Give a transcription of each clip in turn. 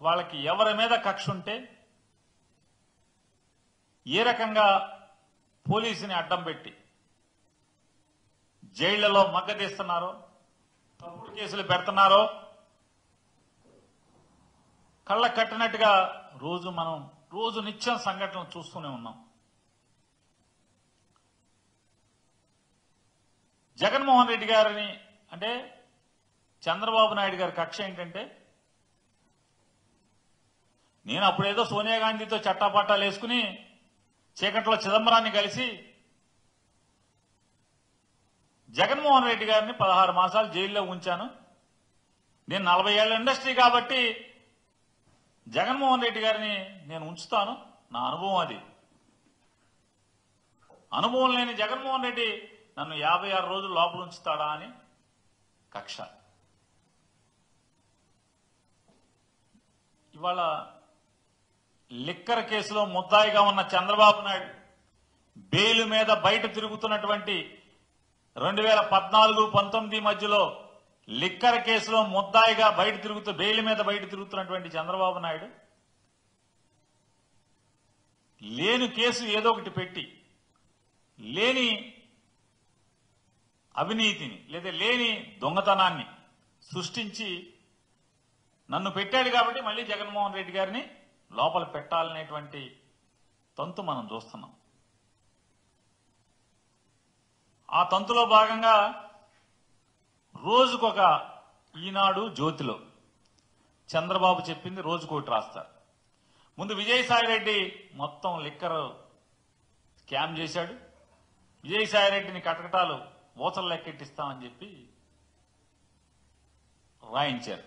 వాళ్ళకి ఎవరి మీద కక్ష ఉంటే ఏ రకంగా పోలీసుని అడ్డం పెట్టి జైళ్లలో మగ్గతీస్తున్నారో, తప్పుడు కేసులు పెడుతున్నారో కళ్ళ కట్టినట్టుగా రోజు నిత్యం సంఘటనలు చూస్తూనే ఉన్నాం. జగన్మోహన్ రెడ్డి గారిని అంటే చంద్రబాబు నాయుడు గారి కక్ష ఏంటంటే, నేను అప్పుడేదో సోనియా గాంధీతో చట్టాపట్టాలు వేసుకుని చీకట్లో చిదంబరాన్ని కలిసి జగన్మోహన్ రెడ్డి గారిని 16 మాసాలు జైల్లో ఉంచాను. నేను 40 ఏళ్ల ఇండస్ట్రీ కాబట్టి జగన్మోహన్ రెడ్డి గారిని నేను ఉంచుతాను. నా అనుభవం అది. అనుభవం లేని జగన్మోహన్ రెడ్డి నన్ను 56 రోజులు లోపల ఉంచుతాడా అని కక్ష. ఇవాళ లిక్కర్ కేసులో ముద్దాయిగా ఉన్న చంద్రబాబు నాయుడు బెయిల్ మీద బయట తిరుగుతున్నటువంటి 2014-19 మధ్యలో లిక్కర్ కేసులో ముద్దాయిగా బెయిల్ మీద బయట తిరుగుతున్నటువంటి చంద్రబాబు నాయుడు లేని కేసు ఏదో ఒకటి పెట్టి లేని అవినీతిని లేదా లేని దొంగతనాన్ని సృష్టించి నన్ను పెట్టాడు కాబట్టి మళ్ళీ జగన్మోహన్ రెడ్డి గారిని లోపల పెట్టాలనేటువంటి తంతు మనం చూస్తున్నాం. ఆ తంతులో భాగంగా రోజుకొక ఈనాడు జ్యోతిలో చంద్రబాబు చెప్పింది రోజుకోటి రాస్తారు. ముందు విజయసాయిరెడ్డి మొత్తం లిక్కర్ స్కామ్ చేశాడు, విజయసాయిరెడ్డిని కటకటాలు ఊచలు లెక్కెట్టిస్తామని చెప్పి రాయించారు.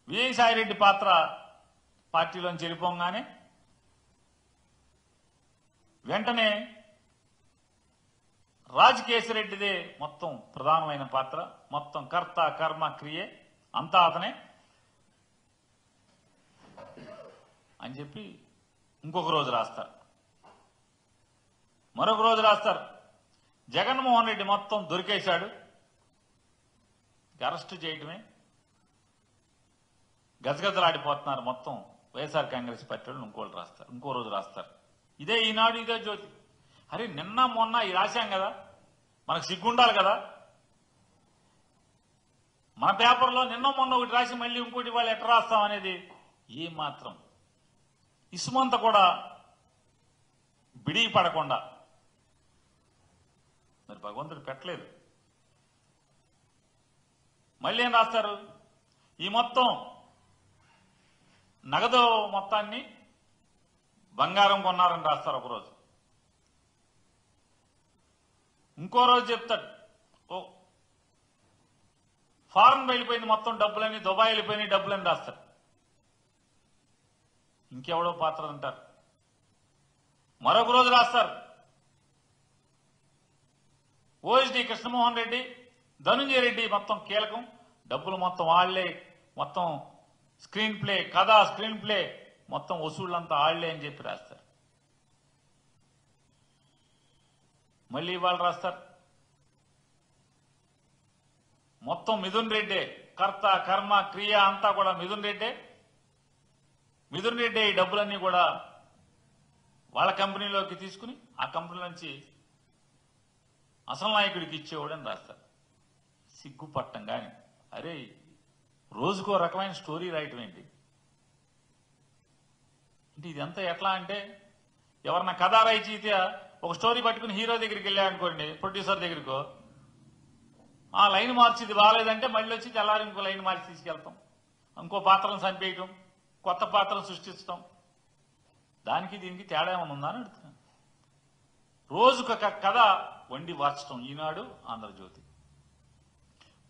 విజయసాయిరెడ్డి పాత్ర పార్టీలోంచి వెళ్ళిపోగానే వెంటనే రాజకేశిరెడ్డిదే మొత్తం ప్రధానమైన పాత్ర, మొత్తం కర్త కర్మ క్రియ అంతా అతనే అని చెప్పి ఇంకొక రోజు రాస్తారు. మరొక రోజు రాస్తారు జగన్మోహన్ రెడ్డి మొత్తం దొరికేశాడు, అరెస్టు చేయటమే, గజగజలాడిపోతున్నారు మొత్తం వైఎస్ఆర్ కాంగ్రెస్ పార్టీ వాళ్ళు ఇంకోళ్ళు రాస్తారు. ఇంకో రోజు రాస్తారు ఇదే ఈనాడు ఇదే జ్యోతి. అరే నిన్న మొన్న ఈ రాశాం కదా, మనకు సిగ్గుండాలి కదా. మన పేపర్లో నిన్న మొన్న ఒకటి రాసి మళ్ళీ ఇంకోటి వాళ్ళు ఎట్లా రాస్తాం అనేది ఏ మాత్రం ఇసుమంత కూడా బిడి పడకుండా మరి భగవంతుడు పెట్టలేదు. మళ్ళీ ఏం రాస్తారు, ఈ మొత్తం నగదు మొత్తాన్ని బంగారం కొన్నారని రాస్తారు ఒకరోజు. ఇంకో రోజు చెప్తాడు ఫారెన్ వెళ్ళిపోయింది మొత్తం డబ్బులని, దుబాయ్ వెళ్ళిపోయినాయి డబ్బులని రాస్తాడు. ఇంకెవడో పాత్ర అంటారు. మరొక రోజు రాస్తారు ఓఎస్డి కృష్ణమోహన్ రెడ్డి, ధనుంజయ రెడ్డి మొత్తం కీలకం, డబ్బులు మొత్తం వాళ్లే, మొత్తం స్క్రీన్ ప్లే కథ స్క్రీన్ ప్లే మొత్తం వసూళ్లంతా ఆళ్లే అని చెప్పి రాస్తారు. మళ్ళీ ఇవాళ రాస్తారు మొత్తం మిథున్ రెడ్డే, కర్త కర్మ క్రియ అంతా కూడా మిథున్ రెడ్డే ఈ డబ్బులన్నీ కూడా వాళ్ళ కంపెనీలోకి తీసుకుని ఆ కంపెనీ నుంచి అసలు నాయకుడికి ఇచ్చేవాడని రాస్తారు. సిగ్గుపట్టం కానీ అరే రోజుకో రకమైన స్టోరీ రాయటం ఏంటి అంటే ఇదంతా ఎట్లా అంటే ఎవరన్నా కథ రాయిచీతే ఒక స్టోరీ పట్టుకుని హీరో దగ్గరికి వెళ్ళామనుకోండి, ప్రొడ్యూసర్ దగ్గరికో, ఆ లైన్ మార్చి ఇది బాగాలేదంటే మళ్ళీ వచ్చి తెల్లారి ఇంకో లైన్ మార్చి తీసుకెళ్తాం, ఇంకో పాత్రను చంపేయటం, కొత్త పాత్రను సృష్టిస్తాం. దానికి దీనికి తేడా ఏమైనా ఉందా అని అడుగుతున్నాను. రోజుకొక కథ వండి వార్చడం ఈనాడు ఆంధ్రజ్యోతి.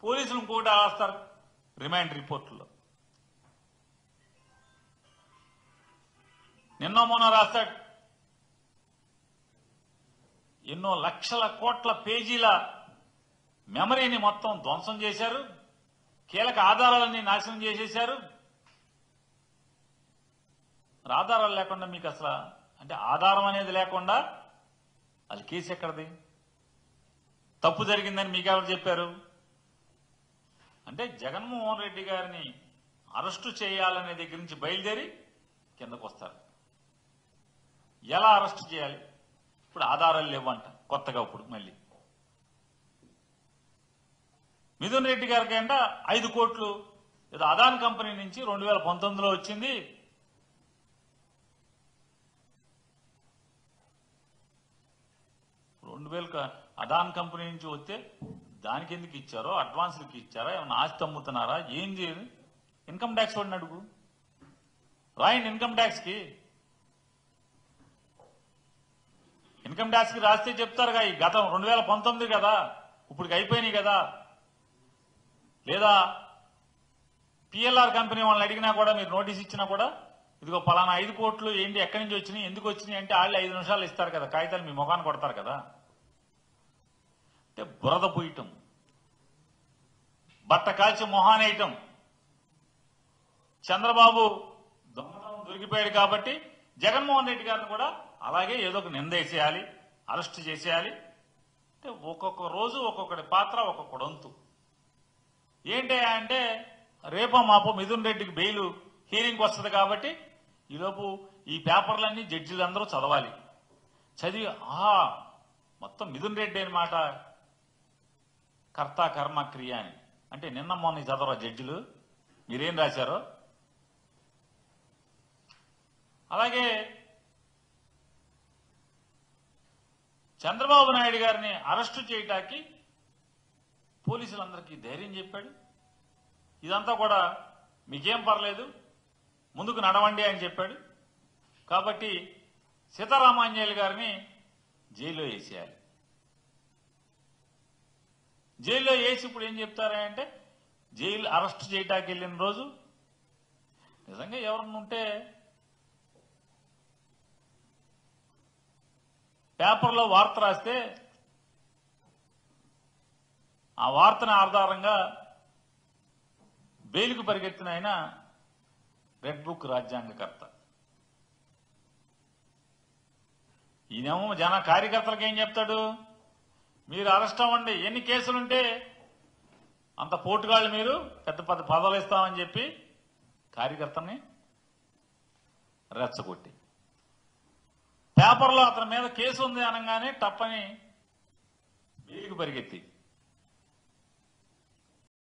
పోలీసులు ఇంకోటి రాస్తారు రిమాండ్ రిపోర్టుల్లో. నిన్న మొన్న రాస్తాడు ఎన్నో లక్షల కోట్ల పేజీల మెమరీని మొత్తం ధ్వంసం చేశారు, కీలక ఆధారాలన్నీ నాశనం చేసేశారు. ఆధారాలు లేకుండా మీకు అసలు అంటే ఆధారం అనేది లేకుండా అది కేసు ఎక్కడది? తప్పు జరిగిందని మీకు ఎవరు చెప్పారు? అంటే జగన్మోహన్ రెడ్డి గారిని అరెస్టు చేయాలనే దగ్గర నుంచి బయలుదేరి కిందకు వస్తారు. ఎలా అరెస్టు చేయాలి? ఇప్పుడు ఆధారాలు లేవంట కొత్తగా. ఇప్పుడు మళ్ళీ మిథున్ రెడ్డి గారికి అంట 5 కోట్లు ఏదో అదాన్ కంపెనీ నుంచి 2019లో వచ్చింది. అదాన్ కంపెనీ నుంచి వస్తే దానికి ఎందుకు ఇచ్చారో, అడ్వాన్స్లకి ఇచ్చారా, ఏమన్నా ఆస్తి అమ్ముతున్నారా, ఏం చేయదు? ఇన్కమ్ ట్యాక్స్ వాడిని అడుగు, రాయండి ఇన్కమ్ ట్యాక్స్ కి. ఇన్కమ్ ట్యాక్స్ కి రాస్తే చెప్తారుగా, ఈ గతం 2019 కదా, ఇప్పటికి అయిపోయినాయి కదా. లేదా పిఎల్ఆర్ కంపెనీ వాళ్ళని అడిగినా కూడా, మీరు నోటీస్ ఇచ్చినా కూడా, ఇదిగో పలానా 5 కోట్లు ఏంటి, ఎక్కడి నుంచి వచ్చినాయి, ఎందుకు వచ్చినాయి అంటే వాళ్ళు 5 నిమిషాలు ఇస్తారు కదా, కాగితాలు మీ ముఖాన్ని కొడతారు కదా. అంటే బురద పూయటం, బట్ట కాల్చి మొహానేయటం. చంద్రబాబు దొంగతనం దొరికిపోయాడు కాబట్టి జగన్మోహన్ రెడ్డి గారిని కూడా అలాగే ఏదో ఒక నిందేసేయాలి, అరెస్ట్ చేసేయాలి. అంటే ఒక్కొక్క రోజు ఒక్కొక్కటి పాత్ర, ఒక్కొక్కడు వంతు. ఏంటి అంటే రేపో మాపో మిథున్ రెడ్డికి బెయిల్ హీరింగ్ వస్తుంది కాబట్టి ఈలోపు ఈ పేపర్లన్నీ జడ్జిలందరూ చదవాలి. చదివి మొత్తం మిథున్ రెడ్డి అనమాట కర్త కర్మ క్రియ అని. అంటే నిన్న మొన్న చదవరా జడ్జిలు, మీరేం రాశారో. అలాగే చంద్రబాబు నాయుడు గారిని అరెస్టు చేయటానికి పోలీసులందరికీ ధైర్యం చెప్పాడు. ఇదంతా కూడా మీకేం పర్లేదు, ముందుకు నడవండి అని చెప్పాడు. కాబట్టి సీతారామాంజనేయులు గారిని జైల్లో వేసేయాలి. జైల్లో వేసి ఇప్పుడు ఏం చెప్తారంటే, జైలు అరెస్ట్ చేయటానికి వెళ్ళిన రోజు నిజంగా ఎవరన్నా ఉంటే పేపర్లో వార్త రాస్తే ఆ వార్తను ఆధారంగా బెయిల్కు పరిగెత్తిన ఆయన రెడ్ బుక్ రాజ్యాంగకర్త. ఈయనేమో జన కార్యకర్తలకు ఏం చెప్తాడు, మీరు అరెస్ట్ అవ్వండి, ఎన్ని కేసులుంటే అంత పోటుగాళ్ళు, మీరు పెద్ద పెద్ద పదవులు ఇస్తామని చెప్పి కార్యకర్తని రెచ్చగొట్టి, పేపర్లో అతని మీద కేసు ఉంది అనగానే టప్పని బెయిల్కి పరిగెత్తి